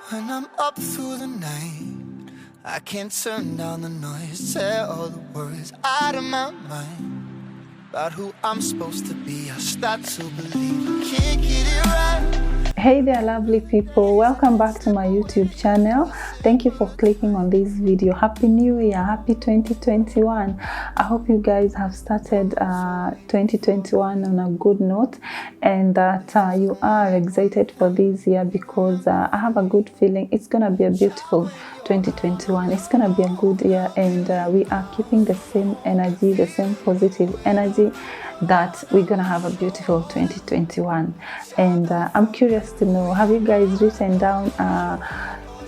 When I'm up through the night, I can't turn down the noise, tear all the worries out of my mind. About who I'm supposed to be, I start to believe I can't get it right. Hey there lovely people, welcome back to my YouTube channel. Thank you for clicking on this video. Happy New Year, happy 2021. I hope you guys have started 2021 on a good note and that you are excited for this year because I have a good feeling it's gonna be a beautiful 2021. It's gonna be a good year and we are keeping the same energy, the same positive energy that we're gonna have a beautiful 2021. And I'm curious to know, have you guys written down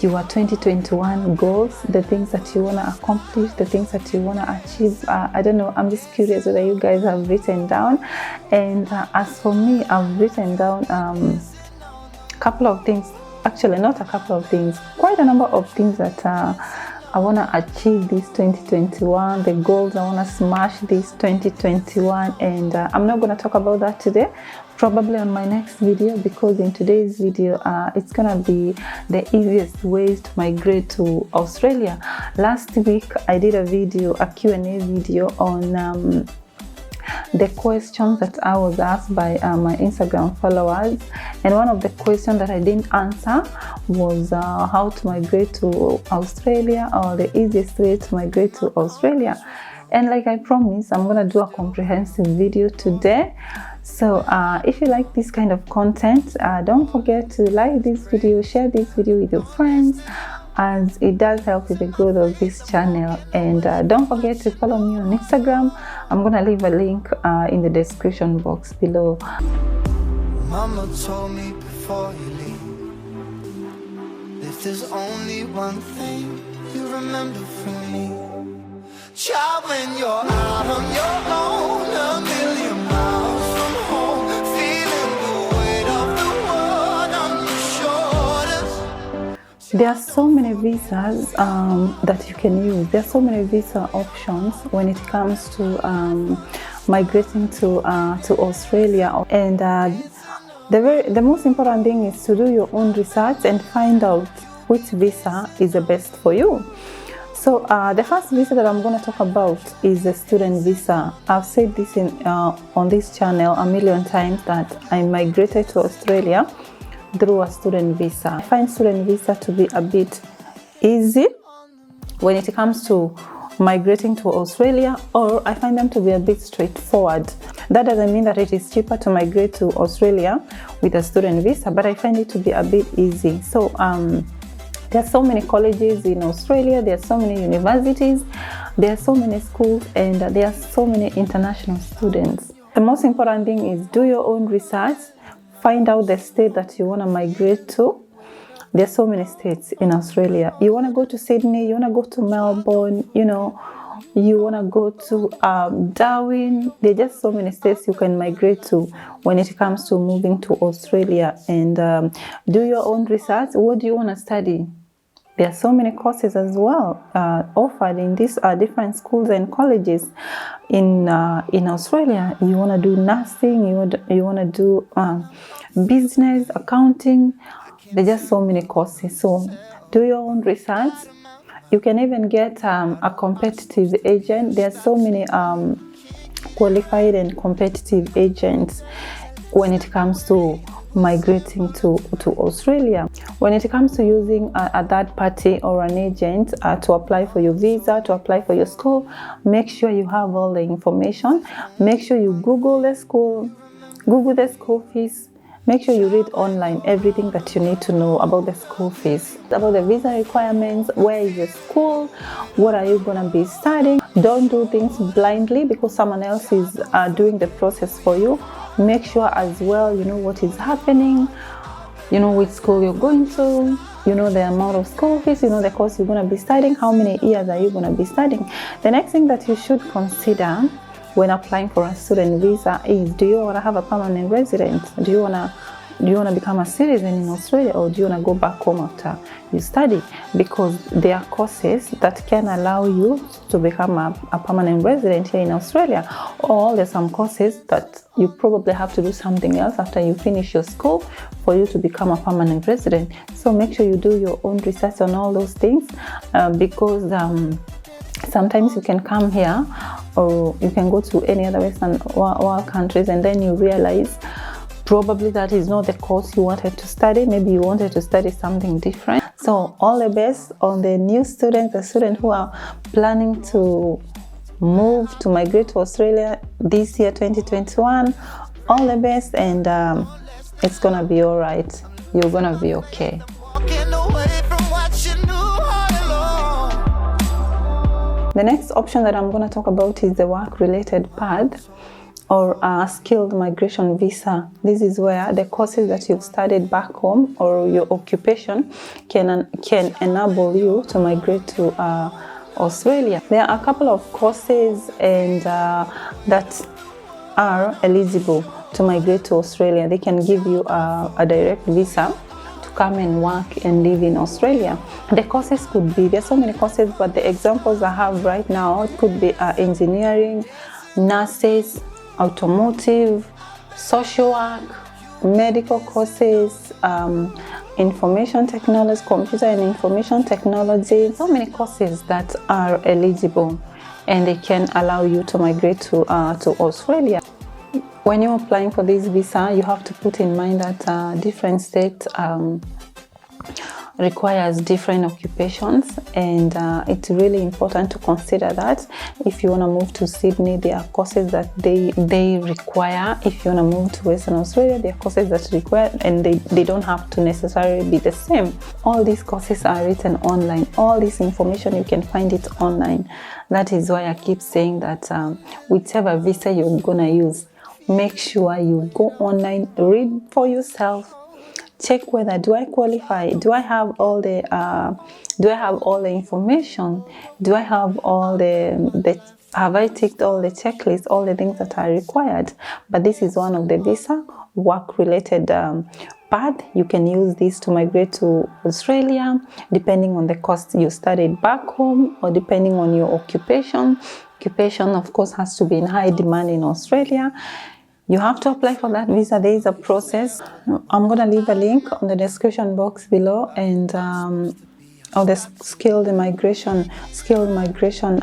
your 2021 goals, the things that you want to accomplish, the things that you want to achieve? I don't know, I'm just curious whether you guys have written down. And as for me, I've written down a couple of things, actually not a couple of things, quite a number of things that I want to achieve this 2021, the goals I want to smash this 2021, and I'm not going to talk about that today, probably on my next video, because in today's video it's going to be the easiest ways to migrate to Australia. Last week I did a video, a Q&A video on the questions that I was asked by my Instagram followers, and one of the questions that I didn't answer was how to migrate to Australia, or the easiest way to migrate to Australia. And like I promised, I'm gonna do a comprehensive video today. So if you like this kind of content, don't forget to like this video, share this video with your friends, as it does help with the growth of this channel. And don't forget to follow me on Instagram. I'm gonna leave a link in the description box below. Mama told me before you leave, if there's only one thing you remember from me, child, when you're out on your own, a million miles from home, feeling the weight of the world on your shoulders. There are so many visas that you can use. There are so many visa options when it comes to migrating to Australia. And the most important thing is to do your own research and find out which visa is the best for you. So the first visa that I'm going to talk about is the student visa. I've said this on this channel a million times that I migrated to Australia through a student visa. I find student visa to be a bit easy when it comes to migrating to Australia, or I find them to be a bit straightforward. That doesn't mean that it is cheaper to migrate to Australia with a student visa, but I find it to be a bit easy. So there are so many colleges in Australia, there are so many universities, there are so many schools, and there are so many international students. The most important thing is do your own research, find out the state that you want to migrate to. There are so many states in Australia. You want to go to Sydney, you want to go to Melbourne, you know, you want to go to Darwin. There are just so many states you can migrate to when it comes to moving to Australia. And do your own research. What do you want to study? There are so many courses as well offered in these different schools and colleges in Australia. You want to do nursing, you want to do business, accounting. There are just so many courses. So do your own research. You can even get a competitive agent. There are so many qualified and competitive agents when it comes to migrating to Australia. When it comes to using a third party or an agent to apply for your visa, to apply for your school, make sure you have all the information. Make sure you Google the school fees. Make sure you read online everything that you need to know about the school fees, about the visa requirements, where is the school, what are you going to be studying. Don't do things blindly because someone else is doing the process for you. Make sure as well you know what is happening, you know which school you're going to, you know the amount of school fees, you know the course you're going to be studying, how many years are you going to be studying. The next thing that you should consider when applying for a student visa is, do you want to have a permanent residence? Do you want to you want to become a citizen in Australia, or do you want to go back home after you study? Because there are courses that can allow you to become a permanent resident here in Australia, or there's some courses that you probably have to do something else after you finish your school for you to become a permanent resident. So make sure you do your own research on all those things, because sometimes you can come here, or you can go to any other Western world countries, and then you realize probably that is not the course you wanted to study. Maybe you wanted to study something different. So all the best on the new students, the students who are planning to move to migrate to Australia this year, 2021. All the best, and it's gonna be all right. You're gonna be okay. The next option that I'm going to talk about is the work-related path, or a skilled migration visa. This is where the courses that you've studied back home or your occupation can enable you to migrate to Australia. There are a couple of courses and that are eligible to migrate to Australia. They can give you a direct visa to come and work and live in Australia. The courses could be, there's so many courses, but the examples I have right now, it could be engineering, nurses, automotive, social work, medical courses, information technology, computer and information technology. So many courses that are eligible, and they can allow you to migrate to Australia. When you're applying for this visa, you have to put in mind that different states requires different occupations, and it's really important to consider that. If you want to move to Sydney, there are courses that they require. If you want to move to Western Australia, there are courses that require, and they don't have to necessarily be the same. All these courses are written online. All this information, you can find it online. That is why I keep saying that whichever visa you're gonna use, make sure you go online, read for yourself, check whether do I qualify, do I have all the information, do I have all have I ticked all the checklists, all the things that are required. But this is one of the visa work-related path. You can use this to migrate to Australia, depending on the course you studied back home, or depending on your occupation. Occupation, of course, has to be in high demand in Australia. You have to apply for that visa. There is a process. I'm going to leave a link on the description box below, and of the skilled migration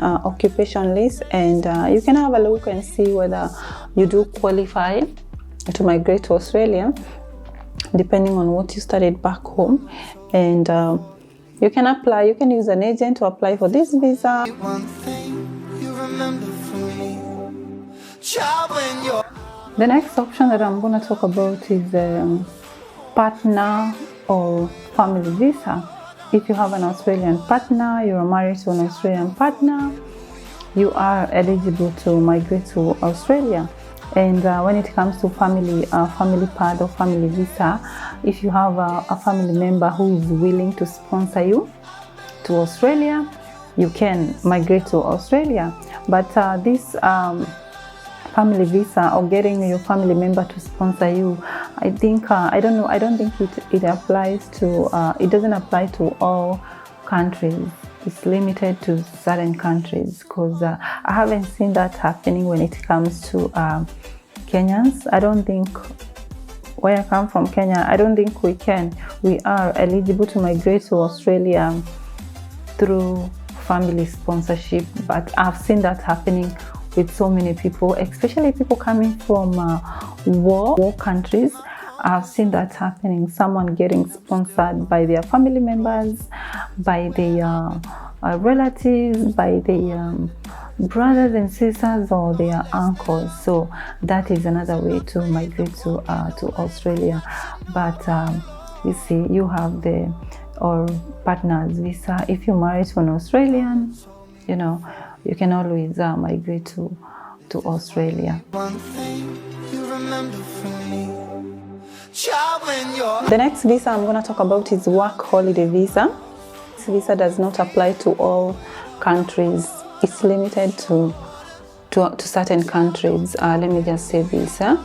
occupation list, and you can have a look and see whether you do qualify to migrate to Australia, depending on what you studied back home. And you can apply. You can use an agent to apply for this visa. One thing you remember from me, child, when you're The next option that I'm going to talk about is partner or family visa. If you have an Australian partner, you are married to an Australian partner, you are eligible to migrate to Australia. And when it comes to family part or family visa, if you have a family member who is willing to sponsor you to Australia, you can migrate to Australia. But this family visa, or getting your family member to sponsor you, I think I don't think it applies to it doesn't apply to all countries. It's limited to certain countries, because I haven't seen that happening when it comes to Kenyans. I don't think, where I come from, Kenya, I don't think we are eligible to migrate to Australia through family sponsorship, but I've seen that happening with so many people, especially people coming from war countries. I've seen that happening, someone getting sponsored by their family members, by their relatives, by their brothers and sisters, or their uncles. So that is another way to migrate to Australia. But you see, you have the partner's visa. If you're married to an Australian, you can always migrate to Australia. one thing you remember from me, child, when you're The next visa I'm going to talk about is work holiday visa. This visa does not apply to all countries. It's limited to to certain countries. Let me just say visa,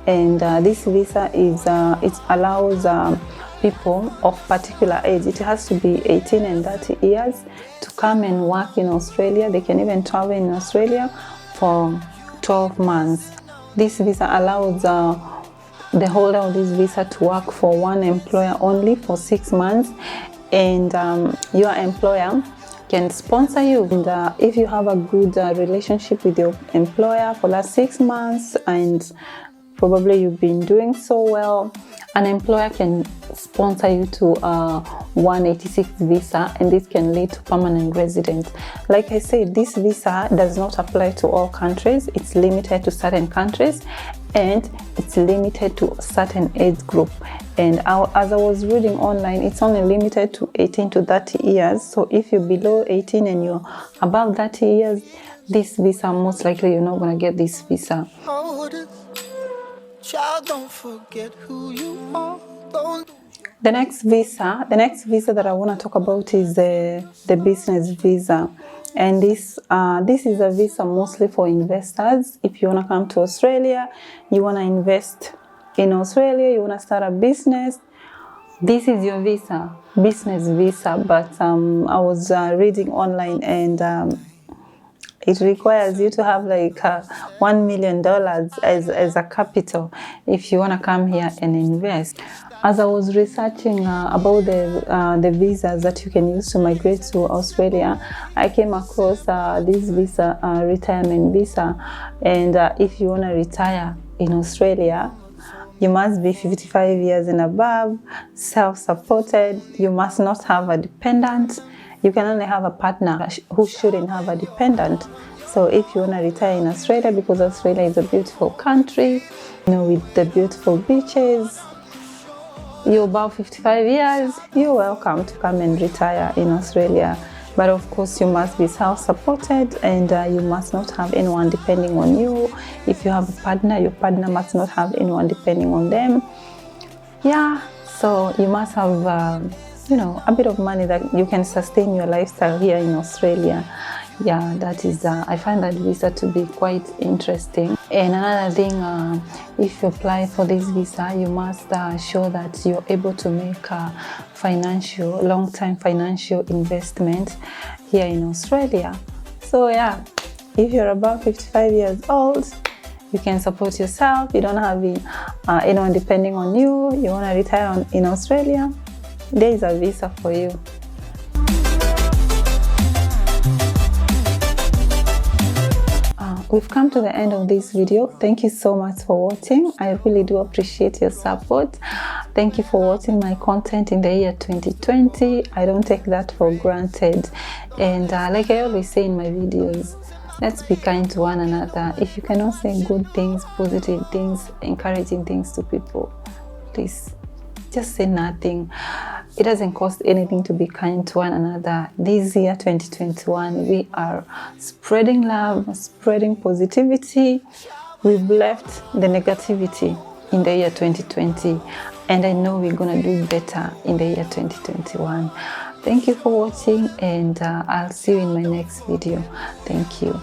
and this visa is it allows people of particular age. It has to be 18 and 30 years to come and work in Australia. They can even travel in Australia for 12 months. This visa allows the holder of this visa to work for one employer only for 6 months, and your employer can sponsor you. And if you have a good relationship with your employer for the last 6 months, and probably you've been doing so well, an employer can sponsor you to a 186 visa, and this can lead to permanent residence. Like I said, this visa does not apply to all countries. It's limited to certain countries, and it's limited to a certain age group. And as I was reading online, it's only limited to 18 to 30 years. So if you're below 18 and you're above 30 years, this visa, most likely you're not going to get this visa. Child, don't forget who you are. The next visa that I want to talk about is the business visa. And this is a visa mostly for investors. If you want to come to Australia, you want to invest in Australia, you want to start a business, this is your visa, business visa. But I was reading online, and it requires you to have like $1 million as a capital if you want to come here and invest. As I was researching about the visas that you can use to migrate to Australia, I came across this visa, retirement visa. And if you want to retire in Australia, you must be 55 years and above, self-supported. You must not have a dependent. You can only have a partner who shouldn't have a dependent. So if you want to retire in Australia, because Australia is a beautiful country, with the beautiful beaches, you're about 55 years, you're welcome to come and retire in Australia. But of course, you must be self-supported, and you must not have anyone depending on you. If you have a partner, your partner must not have anyone depending on them. Yeah, so you must have a bit of money that you can sustain your lifestyle here in Australia. Yeah, that is, I find that visa to be quite interesting. And another thing, if you apply for this visa, you must show that you're able to make long-term financial investment here in Australia. So yeah, if you're above 55 years old, you can support yourself, you don't have anyone depending on you, you want to retire in Australia, there is a visa for you. We've come to the end of this video. Thank you so much for watching. I really do appreciate your support. Thank you for watching my content in the year 2020. I don't take that for granted. And like I always say in my videos, let's be kind to one another. If you cannot say good things, positive things, encouraging things to people, please just say nothing. It doesn't cost anything to be kind to one another. This year 2021, we are spreading love, spreading positivity. We've left the negativity in the year 2020, and I know we're gonna do better in the year 2021. Thank you for watching, and I'll see you in my next video. Thank you.